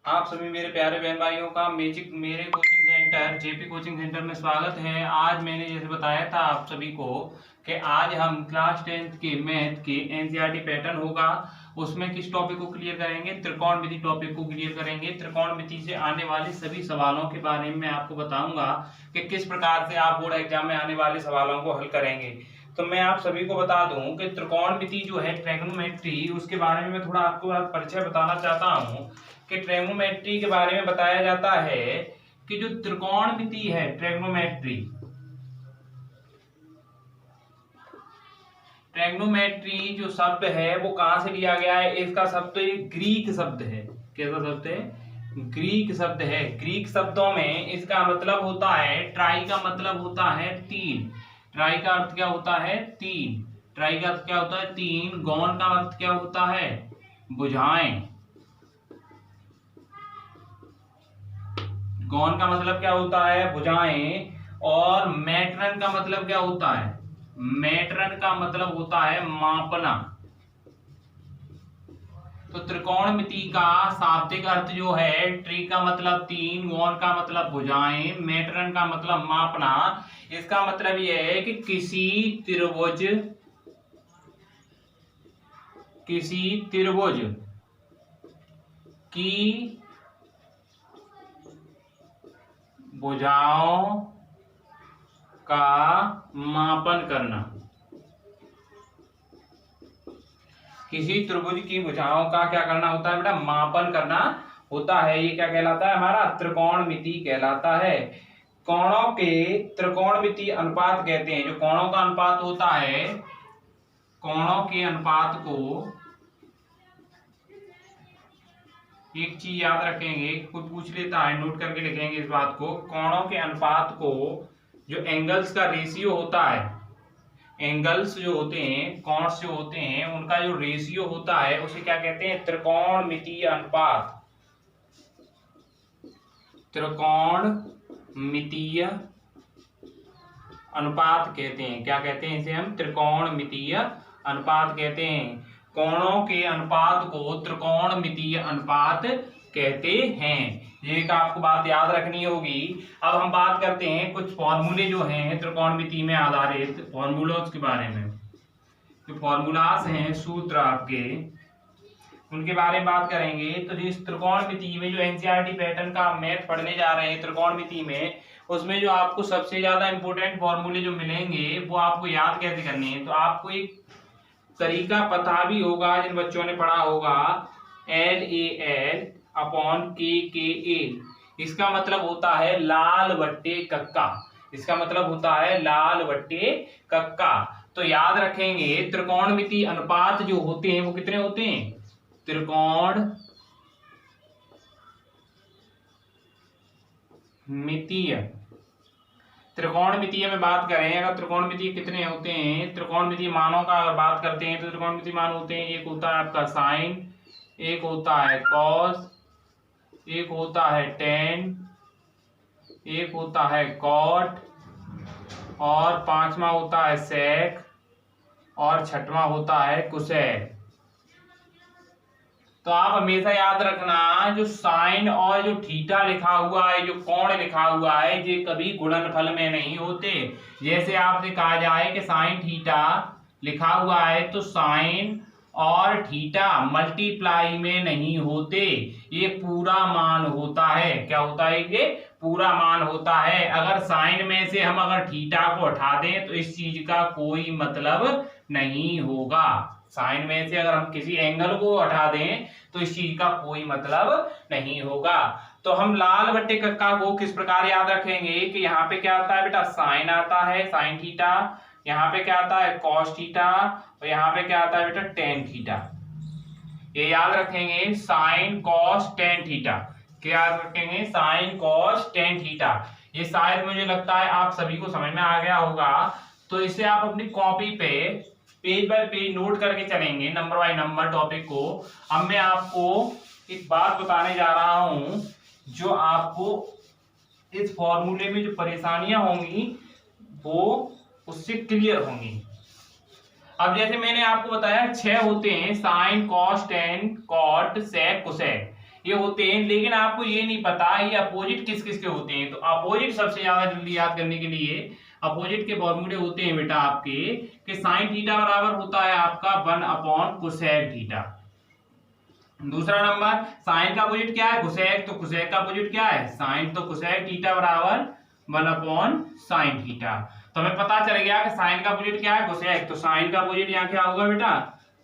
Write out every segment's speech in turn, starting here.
आप सभी मेरे प्यारे बहन भाइयों का मेरे coaching centre JP coaching centre में स्वागत है। आज मैंने जैसे बताया था आप सभी को कि आज हम क्लास 10th के मैथ के एनसीईआरटी पैटर्न होगा, उसमें किस टॉपिक को क्लियर करेंगे, त्रिकोणमिति टॉपिक को क्लियर करेंगे। त्रिकोणमिति से आने वाले सभी सवालों के बारे में मैं आपको बताऊंगा कि किस प्रकार से आप बोर्ड एग्जाम में आने वाले सवालों को हल करेंगे। तो मैं आप सभी को बता दूं कि त्रिकोणमिति जो है ट्रिग्नोमेट्री, उसके बारे में मैं थोड़ा आपको परिचय बताना चाहता हूं कि ट्रिग्नोमेट्री के बारे में बताया जाता है कि जो त्रिकोणमिति है ट्रिग्नोमेट्री जो शब्द है वो कहां से लिया गया है। इसका शब्द एक ग्रीक शब्द है। कैसा शब्द है? ग्रीक शब्द है। ग्रीक शब्दों में इसका मतलब होता है ट्राई का मतलब होता है तीन। ट्राई का अर्थ क्या होता है? तीन। ट्राई का अर्थ क्या होता है? तीन। गौन का अर्थ क्या होता है? भुजाएं। गौन का मतलब क्या होता है? भुजाएं। और मैट्रन का मतलब क्या होता है? मैट्रन का मतलब होता है मापना। तो त्रिकोणमिति का शाब्दिक अर्थ जो है, ट्री का मतलब तीन, गौन का मतलब भुजाएं, मैट्रन का मतलब मापना। इसका मतलब यह है कि किसी त्रिभुज की भुजाओं का मापन करना। किसी त्रिभुज की भुजाओं का क्या करना होता है बेटा? मापन करना होता है। ये क्या कहलाता है? हमारा त्रिकोणमिति कहलाता है। कोणों के त्रिकोणमिति अनुपात कहते हैं। जो कोणों का अनुपात होता है, कोणों के अनुपात को एक चीज याद रखेंगे, कोई पूछ लेता है नोट करके लिखेंगे इस बात को। कोणों के अनुपात को, जो एंगल्स का रेशियो होता है, एंगल्स जो होते हैं, कॉन्स जो होते हैं, उनका जो रेशियो होता है उसे क्या कहते हैं? त्रिकोणमितीय अनुपात। त्रिकोणमितीय अनुपात कहते हैं। क्या कहते हैं इसे? हम त्रिकोणमितीय अनुपात कहते हैं। कोणों के अनुपात को त्रिकोणमितीय अनुपात कहते हैं। ये एक आपको बात याद रखनी होगी। अब हम बात करते हैं कुछ फॉर्मूले जो हैं त्रिकोणमिति में आधारित फॉर्मूलों के बारे में। जो फॉर्मूलास हैं, सूत्र आपके, उनके बारे में बात करेंगे। तो इस त्रिकोणमिति में जो एनसीईआरटी पैटर्न का मैथ पढ़ने जा रहे हैं त्रिकोणमिति में, उसमें जो आपको सबसे ज्यादा इंपॉर्टेंट फॉर्मूले जो मिलेंगे वो आपको याद कैसे करने हैं। तो आपको एक तरीका पता भी होगा, जिन बच्चों ने पढ़ा होगा, LAL अपॉन KKA। इसका मतलब होता है लाल बट्टे कक्का। इसका मतलब होता है लाल बट्टे कक्का। तो याद रखेंगे त्रिकोणमिति अनुपात जो होते हैं वो कितने होते हैं? त्रिकोणमितीय में बात करें, अगर त्रिकोणमितीय कितने होते हैं, त्रिकोणमितीय मानों का अगर बात करते हैं तो त्रिकोणमितीय मान होते हैं, एक होता है आपका साइन, एक होता है कॉस, एक होता है टेन, एक होता है कॉट, और पांचवा होता है सेक, और छठवां होता है कुसेक। तो आप हमेशा याद रखना, जो साइन और जो थीटा लिखा हुआ है, जो कोण लिखा हुआ है, ये कभी गुणनफल में नहीं होते। जैसे आपसे कहा जाए कि साइन थीटा लिखा हुआ है तो साइन और थीटा मल्टीप्लाई में नहीं होते, ये पूरा मान होता है। क्या होता है? ये पूरा मान होता है। अगर साइन में से हम अगर थीटा को हटा दें तो इस चीज का कोई मतलब नहीं होगा। साइन में से अगर हम किसी एंगल को हटा दें तो इस चीज का कोई मतलब नहीं होगा। तो हम लाल बट्टे कक्का को किस प्रकार याद रखेंगे कि यहाँ पे क्या आता है बेटा? साइन आता है, साइन थीटा। यहाँ पे क्या आता है? Cos theta. और यहाँ पे क्या आता है बेटा? Tan theta. ये याद रखेंगे, साइन कॉस टेन थीटा। क्या याद रखेंगे? Sine cos tan theta. ये शायद मुझे लगता है आप सभी को समझ में आ गया होगा। तो इसे आप अपनी कॉपी पे पेज बाय पेज नोट करके चलेंगे, नंबर बाय नंबर टॉपिक को। अब मैं आपको एक बात बताने जा रहा हूं, जो आपको इस फॉर्मूले में जो परेशानियां होंगी वो उससे क्लियर होंगी। अब जैसे मैंने आपको बताया 6 होते हैं, साइन, कॉस, टेन, कॉट, सेक, कोसेक। ये होते हैं, लेकिन आपको ये नहीं पता ये अपोजिट किस किस के होते हैं। तो अपोजिट सबसे ज्यादा जल्दी याद करने के लिए अपोजिट के फॉर्मूले होते हैं बेटा आपके कि साइन थीटा बराबर होता है आपका 1 कोसेक थीटा। दूसरा नंबर साइन का अपोजिट क्या है, कोसेक, तो कोसेक का अपोजिट क्या है, साइन, तो कोसेक थीटा बराबर 1 साइन थीटा। तो हमें पता चल गया कि साइन का अपोजिट क्या है, कोसेक, तो साइन का अपोजिट यहाँ क्या होगा बेटा,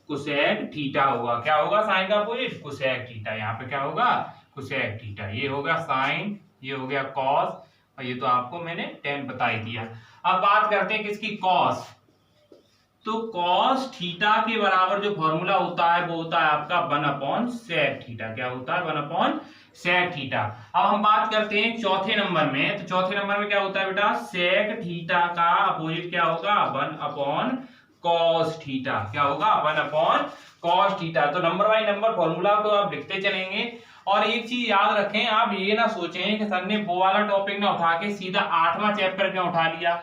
कोसेक थीटा होगा। क्या होगा साइन का अपोजिट, कोसेक थीटा। यहाँ पे क्या होगा, कोसेक थीटा। ये होगा साइन, ये हो गया कॉस, और ये तो आपको मैंने टेन बता ही दिया। अब बात करते हैं किसकी, कॉस। तो कॉस थीटा के बराबर जो फॉर्मूला होता है वो होता है आपका 1 सेक थीटा। क्या होता है, 1 सेक थीटा। अब हम बात करते हैं चौथे नंबर में। तो चौथे नंबर में क्या होता है बेटा, सेक थीटा का अपोजिट क्या होगा, 1 कॉस थीटा। क्या होगा, 1 कॉस थीटा। तो नंबर बाय नंबर फॉर्मूला को आप लिखते चलेंगे। और एक चीज याद रखें, आप ये ना सोचें कि सर ने वो वाला टॉपिक ना उठा के सीधा 8वां चैप्टर क्यों उठा लिया।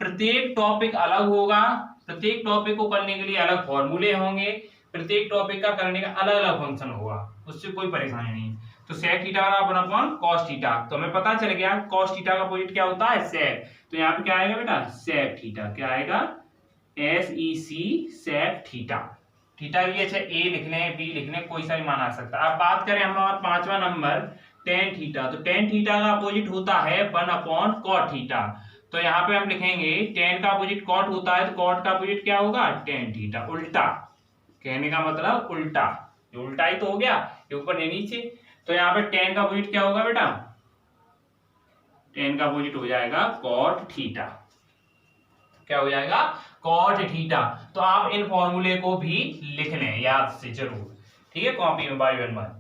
प्रत्येक टॉपिक अलग होगा, प्रत्येक टॉपिक को करने के लिए अलग फॉर्मूले होंगे, प्रत्येक टॉपिक का करने का अलग अलग फंक्शन होगा, उससे कोई परेशानी नहीं। तो सेक थीटा बराबर 1 कॉस थीटा। तो हमें पता चल गया कॉस थीटा का अपोजिट क्या होता है, सेक। तो यहाँ पे क्या आएगा बेटा, सेक थीटा। क्या आएगा, SEC सेक थीटा। थीटा भी अच्छा ए लिख लें, बी लिख लें, कोई सा भी मान आ सकता है। अब बात करें हमारा 5वां नंबर टेन थीटा। तो टेन थीटा का अपोजिट होता है 1 कॉट थीटा। तो यहाँ पे हम लिखेंगे टेन का अपोजिट कॉट होता है, तो कॉट का अपोजिट क्या होगा, टेन थीटा। उल्टा, कहने का मतलब उल्टा, ये उल्टा ही तो हो गया, ये ऊपर नहीं नीचे। तो यहाँ पे टेन का अपोजिट क्या होगा बेटा, टेन का अपोजिट हो जाएगा कॉट थीटा। क्या हो जाएगा, कॉट थीटा। तो आप इन फॉर्मूले को भी लिख लें याद से जरूर, ठीक है, कॉपी में बाय वन बाय।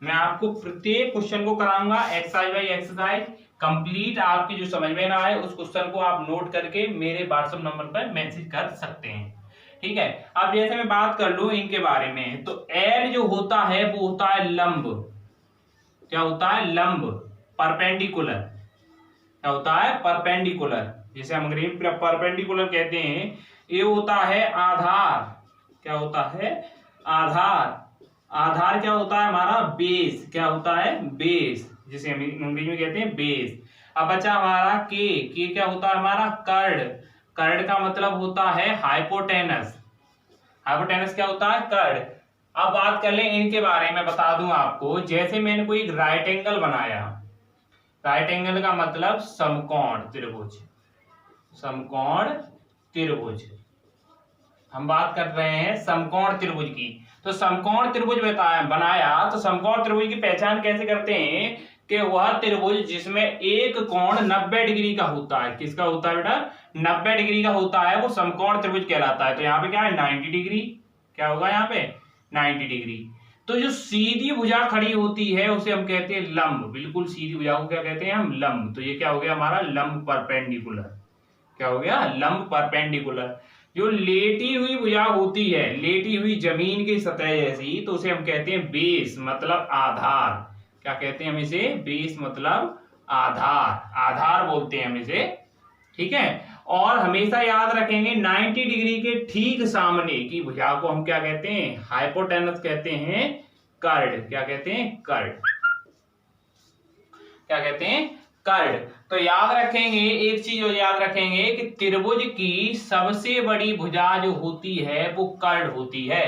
मैं आपको प्रत्येक क्वेश्चन को कराऊंगा एक्सरसाइज बाय एक्सरसाइज कंप्लीट। आपकी जो समझ में ना आए उस क्वेश्चन को आप नोट करके मेरे व्हाट्सएप नंबर पर मैसेज कर सकते हैं, ठीक है। अब जैसे मैं बात कर लूं इनके बारे में, तो एल जो होता है वो होता है लंब। क्या होता है, लंब, परपेंडिकुलर। क्या होता है, परपेंडिकुलर, जिसे हम अंग्रेजी में परपेंडिकुलर कहते हैं। ये होता है आधार। क्या होता है, आधार। आधार क्या होता है हमारा, बेस। क्या होता है, बेस, जिसे हम अंग्रेजी में कहते हैं बेस। अब बचा हमारा के क्या होता है हमारा, कर्ड। कर्ड का मतलब होता है हाइपोटेनस। हाइपोटेनस क्या होता है, कर्ड। अब बात कर लें इनके बारे में, बता दूं आपको, जैसे मैंने कोई राइट एंगल बनाया, राइट एंगल का मतलब समकोण त्रिभुज, समकोण त्रिभुज। हम बात कर रहे हैं समकोण त्रिभुज की। तो समकोण त्रिभुज बनाया, तो समकोण त्रिभुज की पहचान कैसे करते हैं कि वह त्रिभुज जिसमें एक कोण 90 डिग्री का होता है। किसका होता है बेटा, 90 डिग्री का होता है, वो समकोण त्रिभुज कहलाता है। तो यहाँ पे क्या है, 90 डिग्री। क्या होगा यहाँ पे, 90 डिग्री। तो जो सीधी भुजा खड़ी होती है उसे हम कहते हैं लंब। बिल्कुल सीधी भुजा को क्या कहते हैं हम, लंब। तो ये क्या हो गया हमारा, लंब परपेंडिकुलर। क्या हो गया, लंब परपेंडिकुलर। जो लेटी हुई भुजा होती है, लेटी हुई जमीन की सतह जैसी, तो उसे हम कहते हैं बेस, मतलब आधार। क्या कहते हैं हम इसे, बेस मतलब आधार, आधार बोलते हैं हम इसे, ठीक है। और हमेशा याद रखेंगे 90 डिग्री के ठीक सामने की भुजा को हम क्या कहते हैं, हाइपोटेनस कहते हैं, कर्ड। क्या कहते हैं, कर्ड। क्या कहते हैं, कर्ड। तो याद रखेंगे एक चीज याद रखेंगे कि त्रिभुज की सबसे बड़ी भुजा जो होती है वो कर्ड होती है।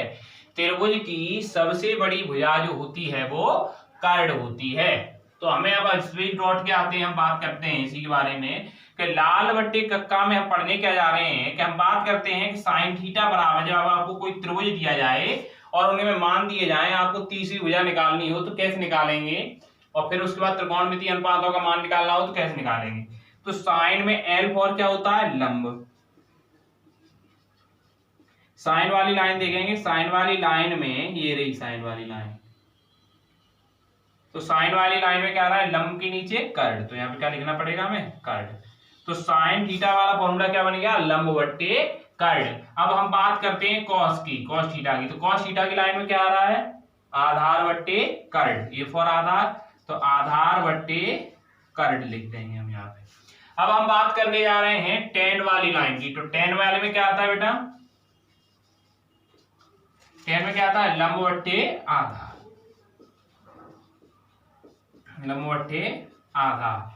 त्रिभुज की सबसे बड़ी भुजा जो होती है वो कर्ड होती है। तो हमें अब स्ट्रेट डॉट के आते हैं, हम बात करते हैं इसी के बारे में कि लाल बट्टे कक्का में हम पढ़ने क्या जा रहे हैं कि हम बात करते हैं कि साइन थीटा बराबर, जब आपको कोई त्रिभुज दिया जाए और उन्हें में मान दिए जाए, आपको तीसरी भुजा निकालनी हो तो कैसे निकालेंगे, और फिर उसके बाद त्रिकोणमितीय अनुपातों का मान निकालना हो तो कैसे निकालेंगे। तो साइन में एल फॉर क्या होता है, लंब। साइन वाली लाइन देखेंगे, साइन वाली लाइन में ये रही साइन वाली लाइन, तो साइन वाली लाइन में क्या रहा है, लंब के नीचे कर्ड। तो यहाँ पे क्या लिखना पड़ेगा हमें, कर्ड। तो साइन थीटा वाला फॉर्मूला क्या बन गया, लंब बट्टे कर्ड। अब हम बात करते हैं कॉस की, कॉस थीटा की। तो कॉस थीटा की लाइन में क्या आ रहा है, आधार बट्टे कर्ड, ये फॉर आधार, तो आधार बट्टे कर्ड लिख देंगे हम यहाँ पे। अब हम बात करने जा रहे हैं टेन वाली लाइन की। तो टेन वाले में क्या आता है बेटा, टेन में क्या आता है, लंब बट्टे आधार। लंब बट्टे आधार।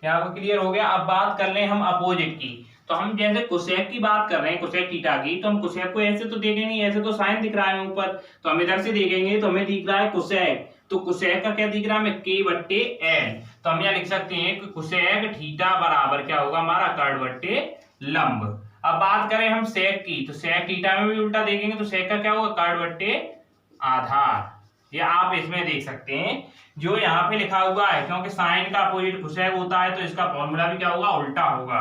यहाँ पर क्लियर हो गया। अब बात कर लें हम अपोजिट की। तो हम जैसे कोसेक की बात कर रहे हैं, कोसेक थीटा की, तो हम कोसेक को ऐसे तो देखेंगे, ऐसे तो साइन दिख रहा है ऊपर, तो हम इधर से देखेंगे तो हमें दिख रहा है कोसेक। तो कोसेक का क्या दिख रहा है हमें, k बट्टे n। तो हम यहाँ लिख सकते हैं कि कोसेक थीटा बराबर क्या होगा हमारा, कर्ड बट्टे लंब। अब बात करें हम सेक की, तो सेक थीटा में भी उल्टा देखेंगे तो सेक का क्या होगा, कर्ड बट्टे आधार। ये आप इसमें देख सकते हैं जो यहाँ पे लिखा हुआ है, क्योंकि साइन का अपोजिट कोसेक होता है तो इसका फॉर्मूला भी क्या होगा, उल्टा होगा।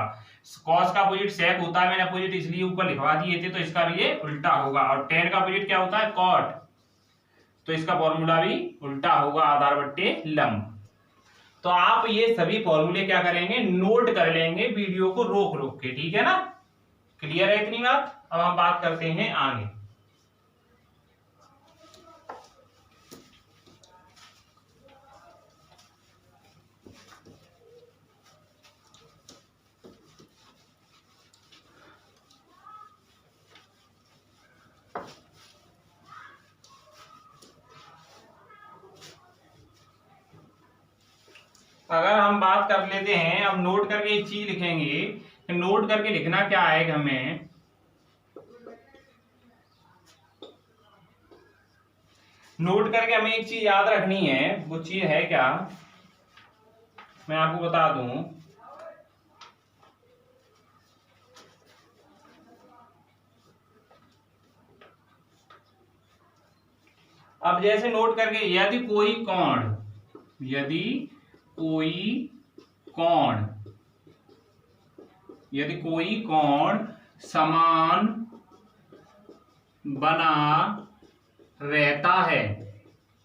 कॉस का अपोजिट सेक होता है, मैंने अपोजिट इसलिए ऊपर लिखवा दिए थे, तो इसका भी ये उल्टा होगा। और टेन का अपोजिट क्या होता है, कॉट, तो इसका फॉर्मूला भी उल्टा होगा, आधार बट्टे लंब। तो आप ये सभी फॉर्मूले क्या करेंगे, नोट कर लेंगे वीडियो को रोक रोक के, ठीक है ना। क्लियर है इतनी बात। अब हम बात करते हैं आगे। अगर हम बात कर लेते हैं, अब नोट करके एक चीज लिखेंगे। नोट करके लिखना क्या है हमें, नोट करके हमें एक चीज याद रखनी है। वो चीज है क्या, मैं आपको बता दूं। अब जैसे नोट करके, यदि कोई कोण, यदि कोई कोण समान बना रहता है,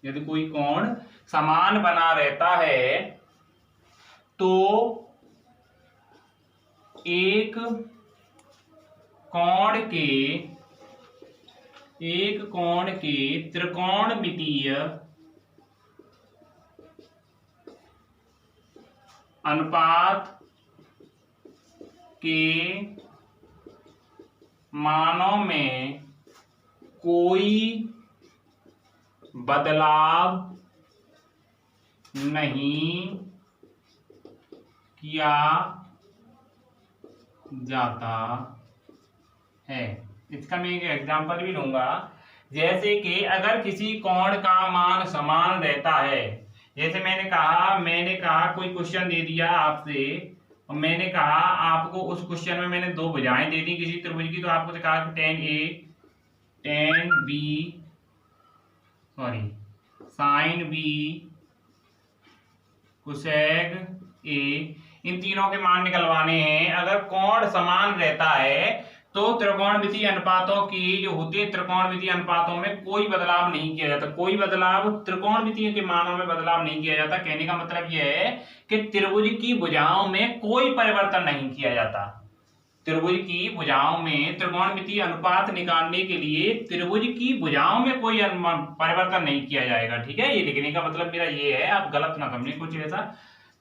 यदि कोई कोण समान बना रहता है, तो एक कोण के त्रिकोणमितीय अनुपात के मानों में कोई बदलाव नहीं किया जाता है। इसका मैं एक एग्जांपल भी लूंगा। जैसे कि अगर किसी कोण का मान समान रहता है, जैसे मैंने कहा कोई क्वेश्चन दे दिया आपसे, और मैंने कहा आपको उस क्वेश्चन में मैंने दो भुजाएं दे दी किसी त्रिभुज की, तो आपको कहा कि tan A tan B sin B cosec A, इन तीनों के मान निकलवाने हैं। अगर कोण समान रहता है तो त्रिकोणमितीय अनुपातों की जो होती है, त्रिकोणमितीय अनुपातों में कोई बदलाव नहीं किया जाता। कोई बदलाव, त्रिकोणमितीय के मानों में बदलाव नहीं किया जाता। कहने का मतलब यह है कि त्रिभुज की भुजाओं में कोई परिवर्तन नहीं किया जाता। त्रिभुज की भुजाओं में त्रिकोणमितीय अनुपात निकालने के लिए त्रिभुज की भुजाओं में कोई परिवर्तन नहीं किया जाएगा, ठीक है। ये लिखने का मतलब मेरा ये है, आप गलत ना समझें कुछ ऐसा।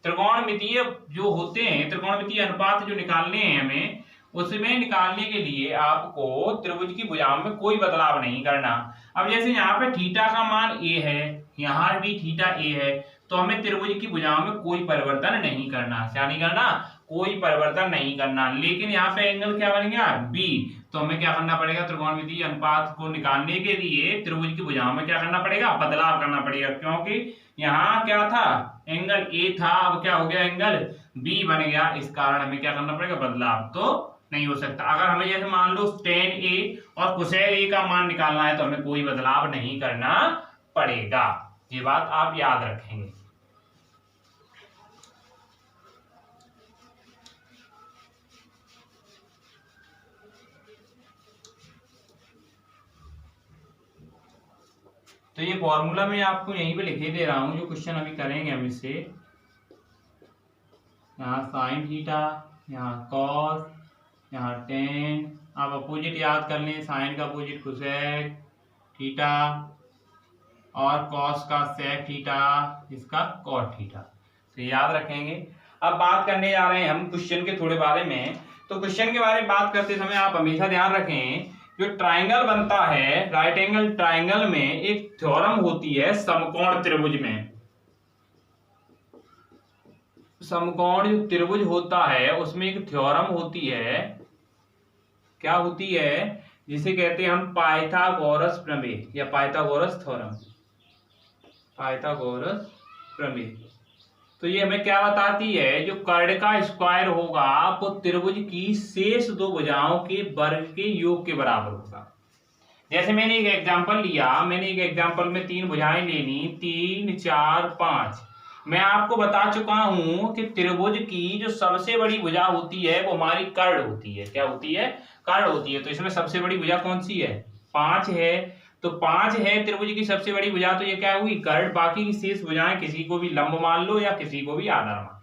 त्रिकोणमितीय जो होते हैं, त्रिकोणमितीय अनुपात जो निकालने हैं हमें, उसमें निकालने के लिए आपको त्रिभुज की भुजाओं में कोई बदलाव नहीं करना। अब जैसे यहाँ पे थीटा का मान a है, यहाँ भी थीटा a है, तो हमें त्रिभुज की भुजाओं में कोई परिवर्तन नहीं करना। क्या नहीं करना, कोई परिवर्तन नहीं करना। लेकिन यहाँ पे एंगल क्या बन गया, b, तो हमें क्या करना पड़ेगा, त्रिकोणमितीय अनुपात को निकालने के लिए त्रिभुज की भुजाओं में क्या करना पड़ेगा, बदलाव करना पड़ेगा। क्योंकि यहाँ क्या था, एंगल a था, अब क्या हो गया, एंगल b बन गया। इस कारण हमें क्या करना पड़ेगा, बदलाव तो नहीं हो सकता। अगर हमें जैसे मान लो tan A और cosec A का मान निकालना है तो हमें कोई बदलाव नहीं करना पड़ेगा। ये बात आप याद रखेंगे। तो ये फॉर्मूला मैं आपको यहीं पे लिखे दे रहा हूं, जो क्वेश्चन अभी करेंगे हम इससे। यहाँ साइन थीटा, यहाँ कॉस, यहाँ टेन। आप अपोजिट याद कर लें, साइन का अपोजिट कोसेक थीटा और कॉस का सेक थीटा, इसका कॉट थीटा, तो याद रखेंगे। अब बात करने जा रहे हैं हम क्वेश्चन के थोड़े बारे में। तो क्वेश्चन के बारे में बात करते समय आप हमेशा ध्यान रखें, जो ट्राइंगल बनता है, राइट एंगल ट्राइंगल में एक थ्योरम होती है समकोण त्रिभुज में। समकोण जो त्रिभुज होता है उसमें एक थ्योरम होती है, क्या होती है, जिसे कहते हैं हम पाइथागोरस प्रमेय या पाइथागोरस थ्योरम, पाइथागोरस प्रमेय। तो ये हमें क्या बताती है, जो कर्ण का स्क्वायर होगा वो त्रिभुज की शेष दो भुजाओं के वर्ग के योग के बराबर होगा। जैसे मैंने एक एग्जांपल लिया, मैंने एक एग्जांपल में 3 भुजाएं लेनी, 3 4 5। मैं आपको बता चुका हूं कि त्रिभुज की जो सबसे बड़ी भुजा होती है वो हमारी कर्ण होती है। क्या होती है? कर्ण होती है। तो इसमें सबसे बड़ी भुजा कौन सी है? 5 है। तो 5 है त्रिभुज की सबसे बड़ी भुजा, तो ये क्या हुई? कर्ण। बाकी की शेष भुजाएं किसी को भी लंब मान लो या किसी को भी आधार मान लो।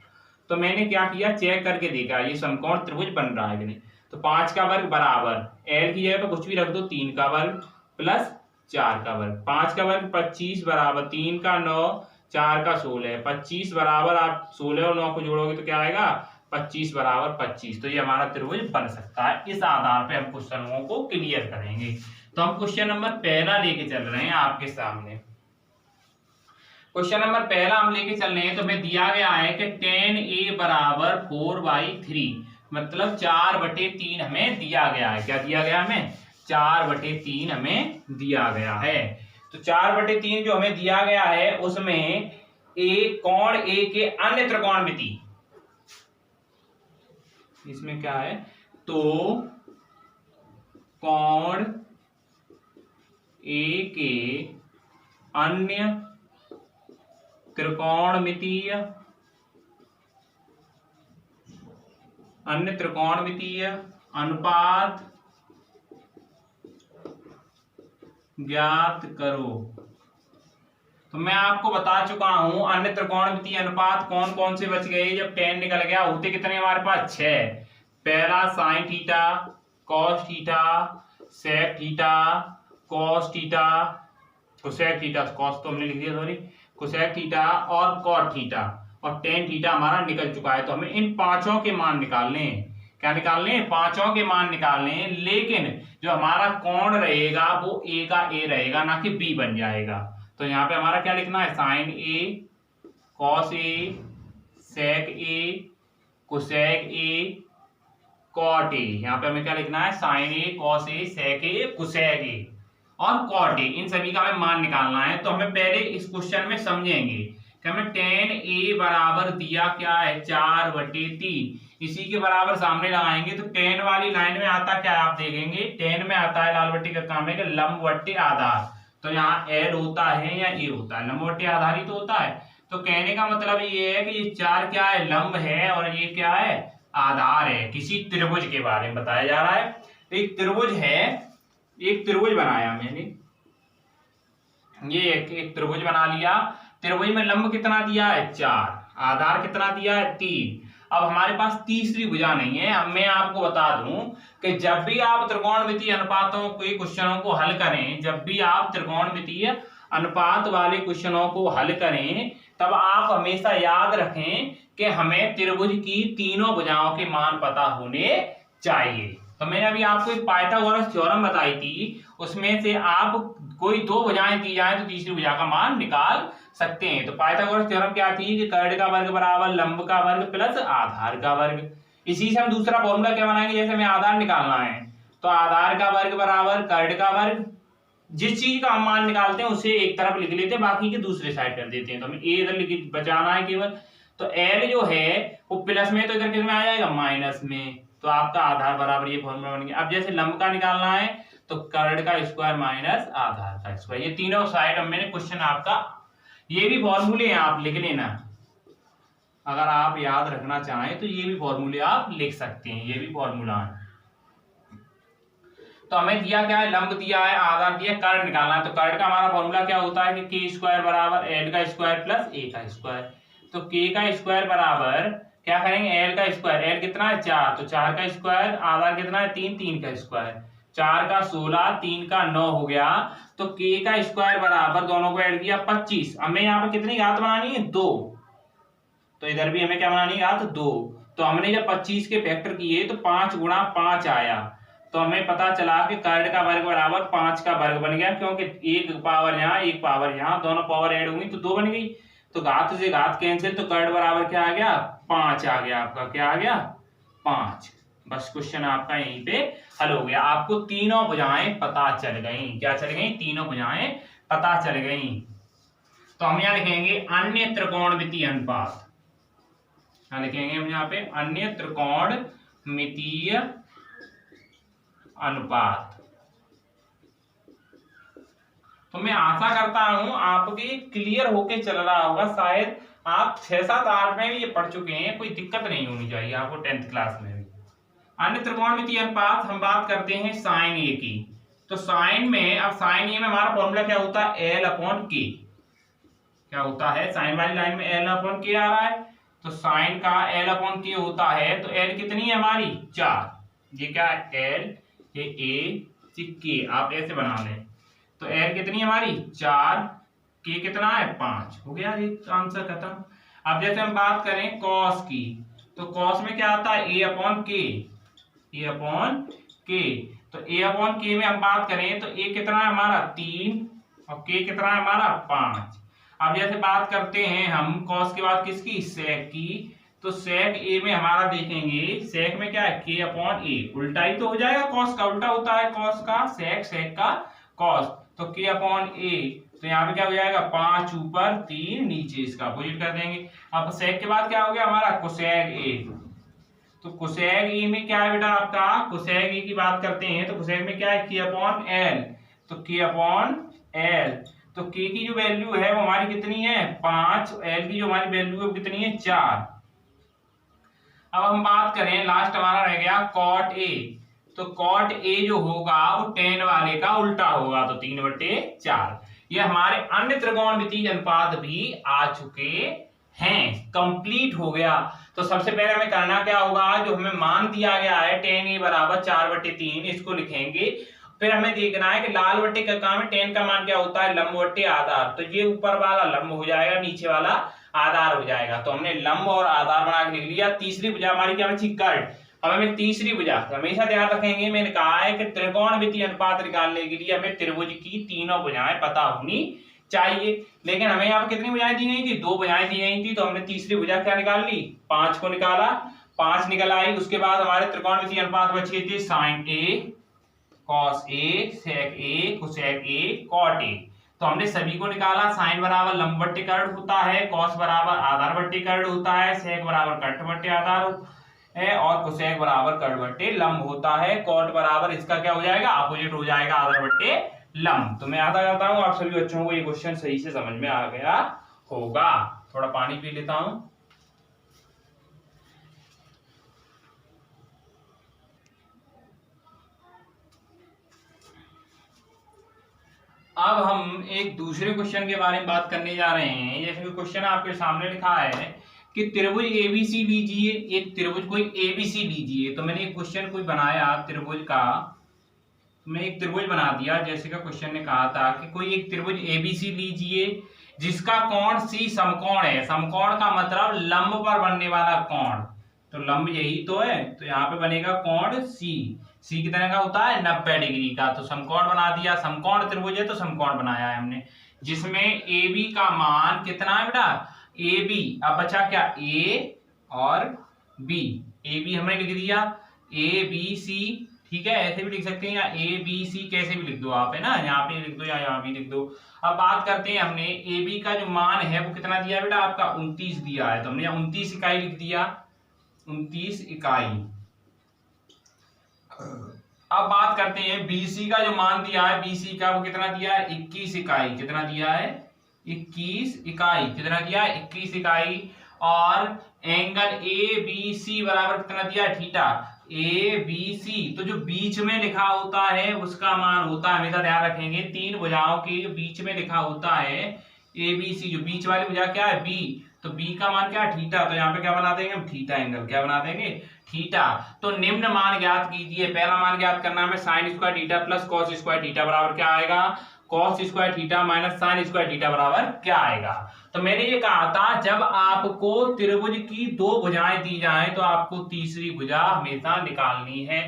तो मैंने क्या किया, चेक करके देखा ये समकोण त्रिभुज बन रहा है कि नहीं। तो 5 का वर्ग बराबर एल की जगह पर कुछ भी रख दो, 3 का वर्ग प्लस 4 का वर्ग। 5 का वर्ग 25 बराबर 3 का 9, 4 का 16। 25 बराबर, आप 16 और 9 को जोड़ोगे तो क्या आएगा? 25 बराबर 25। तो ये हमारा त्रिभुज बन सकता है। इस आधार पे हम क्वेश्चनों को क्लियर करेंगे। तो हम क्वेश्चन नंबर पहला लेके चल रहे हैं आपके सामने। क्वेश्चन नंबर पहला हम लेके चल रहे हैं। तो हमें दिया गया है कि tan a बराबर 4/3, मतलब 4/3 हमें दिया गया है। क्या दिया गया हमें? 4/3 हमें दिया गया है। तो 4/3 जो हमें दिया गया है उसमें कोण ए के अन्य त्रिकोणमिति, इसमें क्या है, तो कोण ए के अन्य त्रिकोणमितीय अनुपात ज्ञात करो। तो मैं आपको बता चुका हूं अन्य त्रिकोणमितीय अनुपात कौन कौन से बच गए। जब tan निकल गया, होते कितने हमारे पास? 6। पहला sin theta, cos theta, sec theta, cos theta, cosec theta, cos तो हमने लिख दिया, सॉरी, cosec थीटा और cot थीटा, और tan थीटा हमारा निकल चुका है। तो हमें इन पांचों के मान निकालने हैं। क्या निकालने हैं? पांचों के मान निकालने हैं। लेकिन जो हमारा कोण रहेगा वो a का a रहेगा, ना कि b बन जाएगा। तो यहाँ पे हमारा क्या लिखना है? sin a, cos a, sec a, cosec a, cot a। यहाँ पे हमें क्या लिखना है? sin a, cos a, sec a, cosec a और cot a। इन सभी का हमें मान निकालना है। तो हमें पहले इस क्वेश्चन में समझेंगे कि हमें tan a बराबर दिया क्या है? 4/3। इसी के बराबर सामने लगाएंगे तो tan वाली लाइन में आता क्या है आप देखेंगे। tan में आता है, लाल बट्टी का काम है कि लंब बट्टे आधार। तो यहाँ L होता है या A होता है? लंब बट्टे आधार ही तो होता है। तो कहने का मतलब ये है कि ये 4 क्या है? लंब है, और ये क्या है? आधार है। किसी त्रिभुज के बारे में बताया जा रहा है। एक त्रिभुज है, एक त्रिभुज बनाया मैंने, ये एक त्रिभुज बना लिया। त्रिभुज में लंब कितना दिया है? 4, आधार कितना दिया है? 3। अब हमारे पास तीसरी भुजा नहीं है। अब मैं आपको बता दूं कि जब भी आप त्रिकोणमितीय अनुपातों के क्वेश्चनों को हल करें, जब भी आप त्रिकोणमितीय अनुपात वाले क्वेश्चनों को हल करें, तब आप हमेशा याद रखें कि हमें त्रिभुज की तीनों भुजाओं के मान पता होने चाहिए। तो मैंने अभी आपको एक पाइथागोरस थ्योरम बताई थी, उसमें से आप कोई 2 भुजाएं दी जाए तो तीसरी भुजा का मान निकाल सकते हैं। तो पाइथागोरस थ्योरम क्या थी कि कर्ण का वर्ग बराबर लंब का वर्ग प्लस आधार का वर्ग। इसी से हम दूसरा फॉर्मूला क्या बनाएंगे, जैसे हमें आधार निकालना है तो आधार का वर्ग बराबर कर्ण का वर्ग। जिस चीज का हम मान निकालते हैं उसे एक तरफ लिख लेते हैं, बाकी के दूसरे साइड कर देते हैं। तो हमें ए इधर लिख बचाना है केवल। तो एल जो है वो प्लस में, तो इधर किस में आ जाएगा? माइनस में। तो आपका आधार बराबर ये फॉर्मूला बन गया। अब जैसे लंब का निकालना है तो कर्ण का स्क्वायर माइनस आधार का स्क्वायर। ये तीनों साइड अब मैंने क्वेश्चन आपका, ये भी फॉर्मूले हैं, आप लिख लेना। अगर आप याद रखना चाहें तो ये भी फॉर्मूले आप लिख सकते हैं, ये भी फॉर्मूला है। तो हमें दिया क्या है? लंब दिया है, आधार दिया, कर्ण निकालना है। तो कर्ण का हमारा फॉर्मूला क्या होता है कि k स्क्वायर बराबर l का स्क्वायर प्लस a का स्क्वायर। तो k का स्क्वायर बराबर क्या करेंगे? l का स्क्वायर। l कितना है? 4, तो 4 का स्क्वायर, आधार कितना है? 3, 3 का स्क्वायर। 4 का 16, 3 का 9 हो गया। तो k का स्क्वायर बराबर, दोनों को ऐड किया, 25। हमें यहाँ पे कितनी घात बनानी है? 2। तो इधर भी हमें क्या बनानी है? घात 2। तो हमने जब 25 के फैक्टर किए तो 5 गुणा 5 आया। तो हमें पता चला कि कर्ण का वर्ग बराबर 5 का वर्ग बन गया, क्योंकि एक पावर यहाँ एक पावर यहाँ, दोनों पावर ऐड होंगी तो 2 बन गई। तो घात से घात कैंसिल, तो कर्ण बराबर क्या आ गया? 5 आ गया आपका, क्या आ गया 5। बस क्वेश्चन आपका यहीं पे हल हो गया। आपको तीनों भुजाएं पता चल गई, क्या चल गई, तीनों भुजाएं पता चल गई। तो हम यहाँ लिखेंगे अन्य त्रिकोणमितीय अनुपात, क्या लिखेंगे हम यहाँ पे, अन्य त्रिकोणमितीय अनुपात। तो मैं आशा करता हूं आपके क्लियर होके चल रहा होगा, शायद आप 6, 7, 8 में भी ये पढ़ चुके हैं, कोई दिक्कत नहीं होनी चाहिए आपको 10th क्लास में भी। अन्य त्रिकोणमितीय अनुपात हम बात करते हैं साइन ए की। तो साइन में, अब साइन ए में हमारा फॉर्मूला क्या होता है, एल अपॉन के। क्या होता है, साइन वाली लाइन में एल अपॉन के आ रहा है, तो साइन का एल अपॉन के होता है। तो एल कितनी है हमारी 4, ये क्या है एल, ये ए के, आप ऐसे बना लें। तो एल कितनी है हमारी 4, के कितना है 5, हो गया ये आंसर खत्म। अब जैसे हम बात करें कॉस की, तो कॉस में क्या आता है ए अपॉन के, ए अपॉन के। तो ए अपॉन के में हम बात करें तो ए कितना है हमारा 3 और के कितना है हमारा 5। अब जैसे बात करते हैं हम कॉस के बाद किसकी, सेक की। तो सेक ए में हमारा देखेंगे, सेक में क्या है के अपॉन ए, उल्टा ही तो हो जाएगा, कॉस का उल्टा होता है कॉस का, सेक, सेक का कॉस। तो के अपॉन ए, तो यहाँ पे क्या हो जाएगा 5 ऊपर 3 नीचे, इसका अपोजिट कर देंगे। अब सेक के बाद क्या हो गया हमारा कोसेक ए। तो कोसेक ए में क्या है बेटा आपका, कोसेक ए की बात करते हैं तो कोसेक में क्या है के अपॉन एल। तो के अपॉन एल, तो के की जो वैल्यू है वो हमारी कितनी है 5, एल की जो हमारी वैल्यू है वो कितनी है 4। अब हम बात करें, लास्ट हमारा रह गया कॉट ए। तो कॉट ए जो होगा वो टेन वाले का उल्टा होगा, तो 3/4। ये हमारे अन्य त्रिकोणमितीय अनुपात भी आ चुके हैं, कंप्लीट हो गया। तो सबसे पहले हमें करना क्या होगा, जो हमें मान दिया गया है tan a बराबर 4/3, इसको लिखेंगे। फिर हमें देखना है कि लाल बट्टे का काम है, tan का मान क्या होता है लंब बट्टे आधार। तो ये ऊपर वाला लंब हो जाएगा, नीचे वाला आधार हो जाएगा। तो हमने लंब और आधार बना के लिख लिया। तीसरी भुजा हमारी क्या बची, कर्ड। अब हमें तीसरी भुजा, हमेशा ध्यान रखेंगे, मैंने कहा है कि त्रिकोणमितीय अनुपात निकालने के लिए हमें त्रिभुज की तीनों भुजाएं पता होनी चाहिए। लेकिन हमें यहाँ पे कितनी भुजाएं दी गई थी, 2 भुजाएं दी गई थी। तो हमने तीसरी भुजा क्या निकाल ली, 5 को निकाला, 5 निकल आई। उसके बाद हमारे त्रिकोणमितीय अनुपात बच गए थे sine A, cos A, sec A, cosec A, cot A. तो हमने सभी को निकाला। साइन बराबर लंब बट्टे कर्ड होता है, कॉस बराबर आधार बट्टे कर्ड होता है, सेक बराबर कट बट्टे आधार है, और कोसेक बराबर कर्ड बट्टे लंब होता है। कॉट बराबर इसका क्या हो जाएगा, अपोजिट हो जाएगा, आधार बट्टे लंब। तो मैं आशा करता हूं आप सभी बच्चों को ये क्वेश्चन सही से समझ में आ गया होगा। थोड़ा पानी पी लेता हूं। अब हम एक दूसरे क्वेश्चन के बारे में बात करने जा रहे हैं। जैसे क्वेश्चन आपके सामने लिखा है कि त्रिभुज एबीसी लीजिए, एक त्रिभुज कोई एबीसी लीजिए। तो मैंने एक क्वेश्चन कोई बनाया त्रिभुज का, मैं एक त्रिभुज बना दिया। जैसे का क्वेश्चन ने कहा था कि कोई एक त्रिभुज एबीसी लीजिए जिसका कोण सी समकोण है। समकोण का मतलब लंब पर बनने वाला कोण, तो लंब यही तो है। तो यहाँ पे बनेगा कोण सी कितने का होता है 90 डिग्री का। तो समकोण बना दिया, समकोण त्रिभुज है तो समकोण बनाया है हमने, जिसमें ए बी का मान कितना है बेटा, ए बी। अब बचा क्या, ए और बी। ए बी हमने लिख दिया, ए बी सी, ठीक है, ऐसे भी लिख सकते हैं, या ए बी सी कैसे भी लिख दो आप, है ना, यहाँ पे लिख दो या यहाँ भी लिख दो। अब बात करते हैं, हमने ए बी का जो मान है वो कितना दिया बेटा आपका 29 दिया है। तो हमने 29 इकाई लिख दिया, 29 इकाई। अब बात करते हैं बीसी का जो मान दिया है, बीसी का वो कितना दिया है 21 इकाई। कितना दिया है 21 इकाई। कितना दिया है 21 इकाई। और एंगल ए बी सी बराबर कितना दिया है थीटा, ए बी सी। तो जो बीच में लिखा होता है उसका मान होता है, हमेशा ध्यान रखेंगे, तीन भुजाओं के जो बीच में लिखा होता है ए बी सी, जो बीच वाली भुजा क्या है बी, तो बी का मान क्या है थीटा। तो यहाँ पे क्या बना देंगे हम थीटा एंगल, क्या बना देंगे थीटा। तो निम्न मान ज्ञात कीजिए। पहला मान ज्ञात करना है sine square theta plus cos square theta बराबर क्या आएगा, cos square theta minus sine square theta बराबर क्या आएगा। तो मैंने ये कहा था जब आपको त्रिभुज की दो भुजाएं दी जाएं तो आपको तीसरी भुजा हमेशा निकालनी है।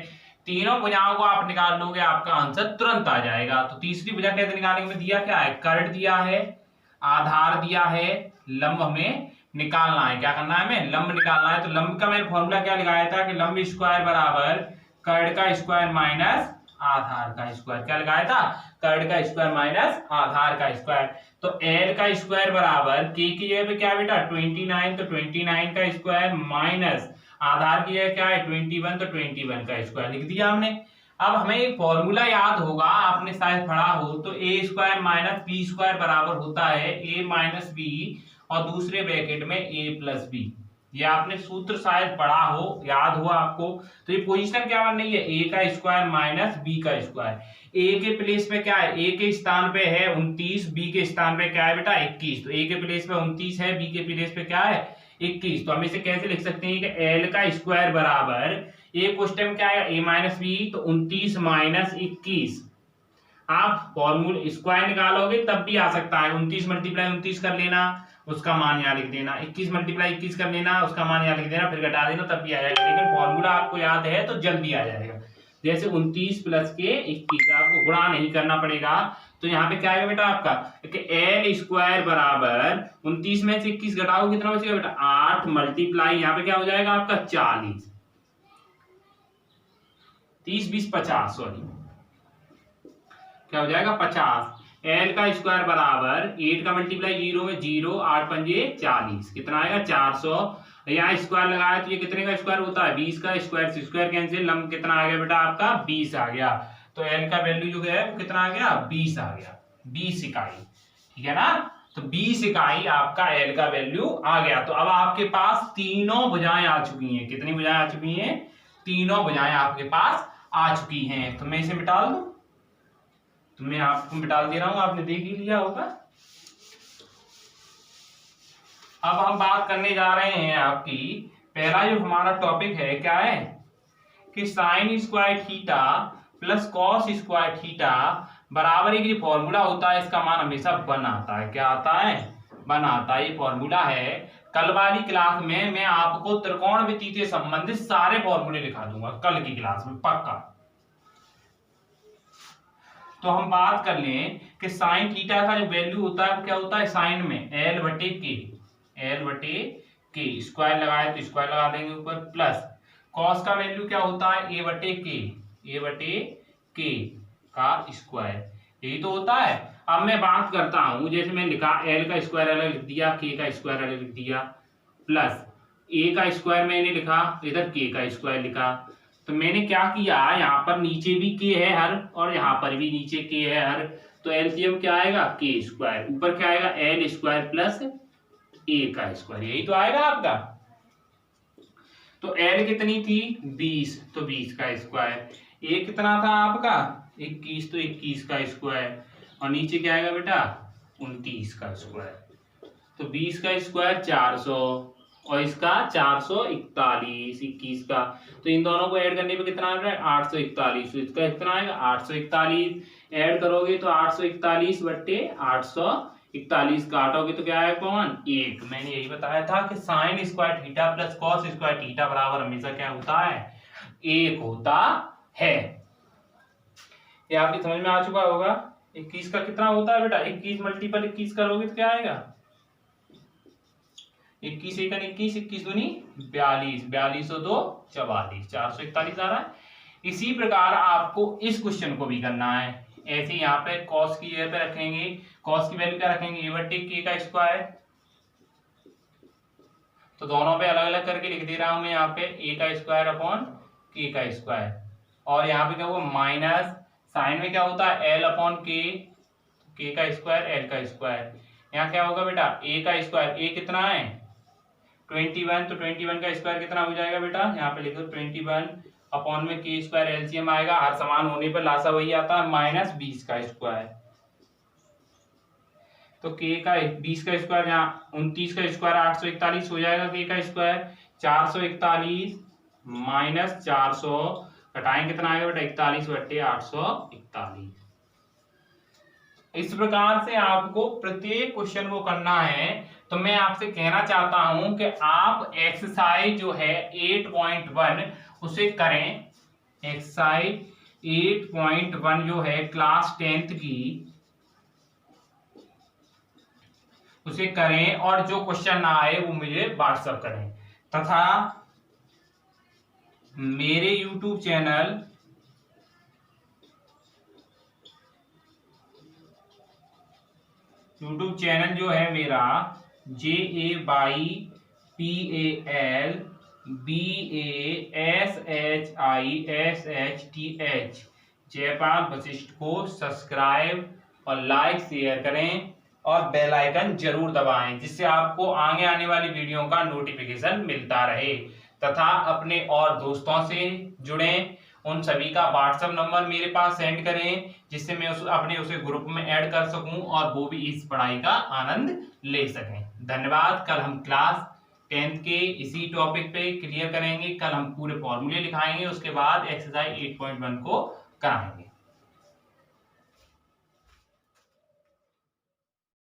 तीनों भुजाओं को आप निकाल लोगे आपका आंसर तुरंत आ जाएगा। तो तीसरी भुजा कैसे निकालेंगे, में दिया क्या है कर्ड दिया है, आधार दिया है, लंब हमें निकालना है। क्या करना है हमें? लंब निकालना है। तो लंब का मैंने फॉर्मूला क्या लगाया था कि लंब स्क्वायर बराबर कर्ड का स्क्वायर माइनस आधार का स्क्वायर। क्या लगाया था? कर्ड का स्क्वायर माइनस आधार का स्क्वायर। तो एल का स्क्वायर बराबर के की जगह पे क्या बेटा 29, तो 29 का स्क्वायर माइनस आधार की जगह क्या है 21, तो 21 का स्क्वायर लिख दिया हमने। अब हमें एक फॉर्मूला याद होगा, आपने शायद पढ़ा हो, तो ए स्क्वायर माइनस बी स्क्वायर बराबर होता है ए माइनस बी और दूसरे ब्रैकेट में ए प्लस बी। ये आपने सूत्र शायद पढ़ा हो, याद हुआ आपको। तो ये पोजीशन क्या बन रही है? ए का स्क्वायर माइनस बी का स्क्वायर। ए के प्लेस पे क्या है? ए के स्थान पे है 29, बी के स्थान पे क्या है बेटा 21। तो ए के प्लेस पे 29 है, बी के प्लेस पे क्या है 21। तो हम इसे कैसे लिख सकते हैं कि एल का स्क्वायर बराबर ए क्वेश्चन क्या है ए माइनस बी, तो 29 माइनस 21। आप फॉर्मूला स्क्वायर निकालोगे तब भी आ सकता है। 29 मल्टीप्लाई 29 कर लेना, उसका मान यहाँ लिख देना। 21 मल्टीप्लाई 21 कर लेना, उसका मान यहाँ लिख देना, फिर घटा देना, तब भी आ जाएगा। लेकिन फॉर्मूला आपको याद है तो जल्दी आ जाएगा। जैसे 29 प्लस के 21, आपको गुणा नहीं करना पड़ेगा। तो यहाँ पे क्या आएगा बेटा आपका कि एल स्क्वायर बराबर 29 में से 21 घटाओ कितना बचेगा बेटा 8 मल्टीप्लाई यहाँ पे क्या हो जाएगा आपका 40, 30 20 50, सॉरी क्या हो जाएगा 50। एल का स्क्वायर बराबर 8 का मल्टीप्लाई 0 में 0, 8 पंजे 40, कितना आएगा 400। यहाँ स्क्वायर लगाया तो ये कितने का स्क्वायर होता है 20 का स्क्वायर से स्क्वायर कैंसिल, लंब कितना आ गया बेटा आपका 20 आ गया। तो एल का वैल्यू जो है वो कितना आ गया 20 आ गया, 20 इकाई, ठीक है ना। तो 20 इकाई आपका एल का वैल्यू आ गया। तो अब आपके पास तीनों भुजाएं आ चुकी हैं। कितनी भुजाएं आ चुकी हैं? तीनों भुजाएं आपके पास आ चुकी हैं। तो मैं इसे मिटा दूं, तो मैं आपको मिटा दे रहा हूं, आपने देख ही लिया होगा। अब हम बात करने जा रहे हैं आपकी, पहला जो हमारा टॉपिक है क्या है कि sine square theta plus cos square theta बराबर एक जो फॉर्मूला होता है इसका मान हमेशा 1 आता है। क्या आता है? 1 आता है। ये फॉर्मूला है। कल वाली क्लास में मैं आपको त्रिकोणमिति से संबंधित सारे फॉर्मूले दिखा दूंगा कल की क्लास में पक्का। तो हम बात कर लें कि साइन थीटा का जो वैल्यू होता है वो क्या होता है साइन में एल बटे के स्क्वायर लगाए तो स्क्वायर लगा देंगे ऊपर, प्लस कॉस का वैल्यू क्या होता है ए बटे के का स्क्वायर, यही तो होता है। अब मैं बात करता हूं, जैसे मैं लिखा एल का स्क्वायर अलग लिख दिया, के का स्क्वायर अलग लिख दिया, प्लस ए का स्क्वायर मैंने लिखा, इधर के का स्क्वायर लिखा। तो मैंने क्या किया, यहाँ पर नीचे भी के है हर और यहाँ पर भी नीचे के है हर, तो एलसीएम क्या आएगा के स्क्वायर, ऊपर क्या आएगा एल स्क्वायर प्लस ए का स्क्वायर, यही तो आएगा आपका। तो एल कितनी थी 20, तो 20 का स्क्वायर, ए कितना था आपका 21, तो 21 का स्क्वायर, और नीचे क्या आएगा बेटा 29 का स्क्वायर। तो 20 का स्क्वायर 400 और इसका 441, 21 का, तो इन दोनों को ऐड करने पे कितना आ रहा है 841, तो इसका कितना आएगा 841, ऐड करोगे तो 841 बट्टे 841 काटोगे तो क्या आएगा कौन 1। मैंने यही बताया था कि sine square theta plus cos square theta बराबर हमेशा क्या होता है 1 होता है। ये आपकी समझ में आ चुका होगा। 21 का कितना होता है बेटा 21 मल्टीपल 21 करोगे तो क्या आएगा 21 एकन 21, 21 दूनी 42, 42 और 2 44, 441 आ रहा है। इसी प्रकार आपको इस क्वेश्चन को भी करना है। ऐसे यहाँ पे कॉस की जगह पे रखेंगे, कॉस की वैल्यू क्या रखेंगे ए बट्टे के का स्क्वायर, तो दोनों पे अलग अलग करके लिख दे रहा हूं मैं यहाँ पे ए का स्क्वायर अपॉन के का स्क्वायर, और यहाँ पे क्या होगा माइनस साइन में क्या होता है एल अपॉन के का स्क्वायर एल का स्क्वायर। यहाँ क्या होगा बेटा ए का स्क्वायर, ए कितना है 21, तो 21 का स्क्वायर कितना हो जाएगा बेटा यहाँ पे लिखो 21 अपॉन में के स्क्वायर, एलसीएम आएगा हर समान होने पर लासा वही आता है माइनस 20 का स्क्वायर। तो के का 20 का स्क्वायर यहाँ 29 का स्क्वायर 841 हो जाएगा, के का स्क्वायर 441 माइनस 400 घटाएंगे कितना आएगा बेटा 41 बट्टे 841। इस प्रकार से आपको प्रत्येक क्वेश्चन को करना है। तो मैं आपसे कहना चाहता हूं कि आप एक्सरसाइज जो है 8.1 उसे करें। एक्सरसाइज 8.1 जो है क्लास 10th की, उसे करें और जो क्वेश्चन ना आए वो मुझे व्हाट्सएप करें। तथा मेरे YouTube चैनल जो है मेरा JAYPALBASHISHTH जयपाल वशिष्ठ को सब्सक्राइब और लाइक शेयर करें और बेल आइकन जरूर दबाएं, जिससे आपको आगे आने वाली वीडियो का नोटिफिकेशन मिलता रहे। तथा अपने और दोस्तों से जुड़ें, उन सभी का व्हाट्सएप नंबर मेरे पास सेंड करें, जिससे मैं उसे ग्रुप में ऐड कर सकूं और वो भी इस पढ़ाई का आनंद ले सकें। धन्यवाद। कल हम क्लास 10th के इसी टॉपिक पे क्लियर करेंगे। कल हम पूरे फॉर्मूले लिखाएंगे, उसके बाद एक्सरसाइज 8.1 को कराएंगे।